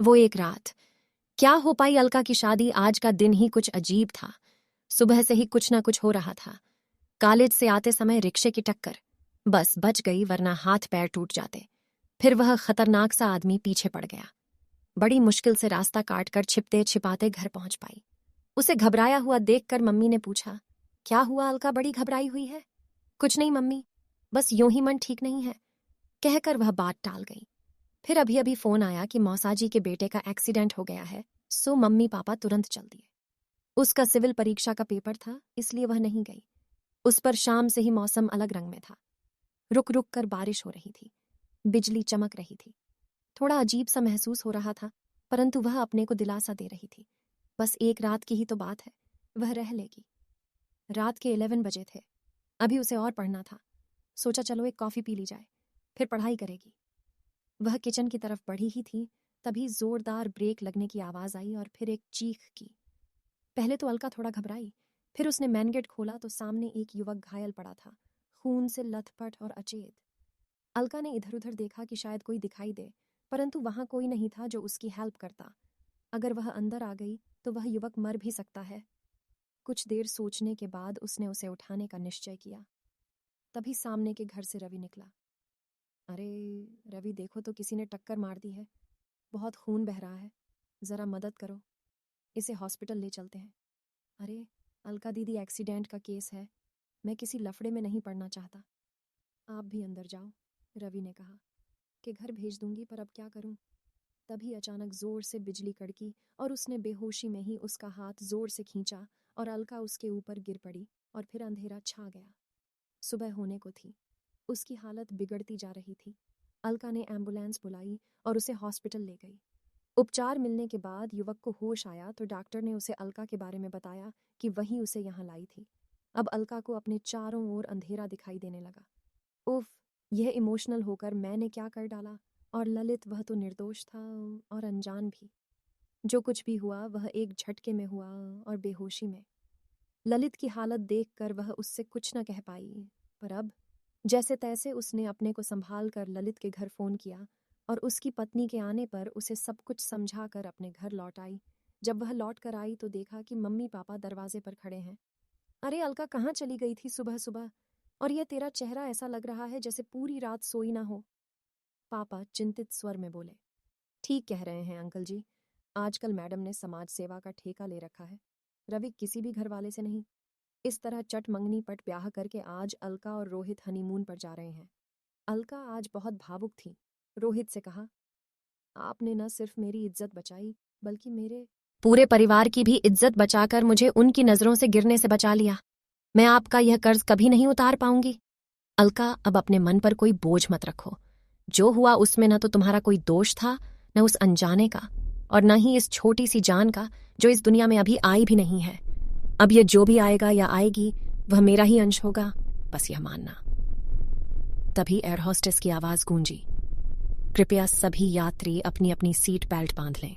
वो एक रात क्या हो पाई अलका की शादी। आज का दिन ही कुछ अजीब था। सुबह से ही कुछ ना कुछ हो रहा था। कॉलेज से आते समय रिक्शे की टक्कर, बस बच गई वरना हाथ पैर टूट जाते। फिर वह खतरनाक सा आदमी पीछे पड़ गया। बड़ी मुश्किल से रास्ता काटकर छिपते छिपाते घर पहुंच पाई। उसे घबराया हुआ देखकर मम्मी ने पूछा, क्या हुआ अलका, बड़ी घबराई हुई है? कुछ नहीं मम्मी, बस यूं ही मन ठीक नहीं है, कहकर वह बात टाल गई। फिर अभी अभी फोन आया कि मौसाजी के बेटे का एक्सीडेंट हो गया है, सो मम्मी पापा तुरंत चल दिए। उसका सिविल परीक्षा का पेपर था, इसलिए वह नहीं गई। उस पर शाम से ही मौसम अलग रंग में था। रुक रुक कर बारिश हो रही थी, बिजली चमक रही थी। थोड़ा अजीब सा महसूस हो रहा था, परंतु वह अपने को दिलासा दे रही थी। बस एक रात की ही तो बात है, वह रह लेगी। रात के 11 बजे थे। अभी उसे और पढ़ना था। सोचा चलो एक कॉफी पी ली जाए, फिर पढ़ाई करेगी। वह किचन की तरफ बढ़ी ही थी, तभी जोरदार ब्रेक लगने की आवाज आई और फिर एक चीख की। पहले तो अलका थोड़ा घबराई, फिर उसने मेन गेट खोला तो सामने एक युवक घायल पड़ा था, खून से लथपथ और अचेत। अलका ने इधर उधर देखा कि शायद कोई दिखाई दे, परंतु वहां कोई नहीं था जो उसकी हेल्प करता। अगर वह अंदर आ गई तो वह युवक मर भी सकता है। कुछ देर सोचने के बाद उसने उसे उठाने का निश्चय किया। तभी सामने के घर से रवि निकला। अरे रवि, देखो तो किसी ने टक्कर मार दी है, बहुत खून बह रहा है, जरा मदद करो, इसे हॉस्पिटल ले चलते हैं। अरे अलका दीदी, एक्सीडेंट का केस है, मैं किसी लफड़े में नहीं पड़ना चाहता। आप भी अंदर जाओ, रवि ने कहा। कि घर भेज दूंगी, पर अब क्या करूं? तभी अचानक जोर से बिजली कड़की और उसने बेहोशी में ही उसका हाथ जोर से खींचा और अलका उसके ऊपर गिर पड़ी और फिर अंधेरा छा गया। सुबह होने को थी। उसकी हालत बिगड़ती जा रही थी। अलका ने एम्बुलेंस बुलाई और उसे हॉस्पिटल ले गई। उपचार मिलने के बाद युवक को होश आया तो डॉक्टर ने उसे अलका के बारे में बताया कि वही उसे यहाँ लाई थी। अब अलका को अपने चारों ओर अंधेरा दिखाई देने लगा। उफ, यह इमोशनल होकर मैंने क्या कर डाला। और ललित, वह तो निर्दोष था और अनजान भी। जो कुछ भी हुआ वह एक झटके में हुआ और बेहोशी में। ललित की हालत देखकर वह उससे कुछ न कह पाई, पर अब जैसे तैसे उसने अपने को संभाल कर ललित के घर फोन किया और उसकी पत्नी के आने पर उसे सब कुछ समझा कर अपने घर लौट आई। जब वह लौट कर आई तो देखा कि मम्मी पापा दरवाजे पर खड़े हैं। अरे अलका, कहाँ चली गई थी सुबह सुबह? और यह तेरा चेहरा ऐसा लग रहा है जैसे पूरी रात सोई ना हो। पापा चिंतित स्वर में बोले। ठीक कह रहे हैं अंकल जी, आजकल मैडम ने समाज सेवा का ठेका ले रखा है। रवि किसी भी घर वाले से नहीं। इस तरह चट मंगनी पट ब्याह करके आज अलका और रोहित हनीमून पर जा रहे हैं। अलका आज बहुत भावुक थी। रोहित से कहा, आपने न सिर्फ मेरी इज्जत बचाई बल्कि मेरे पूरे परिवार की भी इज्जत बचाकर मुझे उनकी नजरों से गिरने से बचा लिया। मैं आपका यह कर्ज कभी नहीं उतार पाऊंगी। अलका, अब अपने मन पर कोई बोझ मत रखो। जो हुआ उसमें न तो तुम्हारा कोई दोष था, न उस अनजाने का, और न ही इस छोटी सी जान का जो इस दुनिया में अभी आई भी नहीं है। अब ये जो भी आएगा या आएगी वह मेरा ही अंश होगा, बस यह मानना। तभी एयर होस्टेस की आवाज गूंजी, कृपया सभी यात्री अपनी अपनी सीट बेल्ट बांध लें।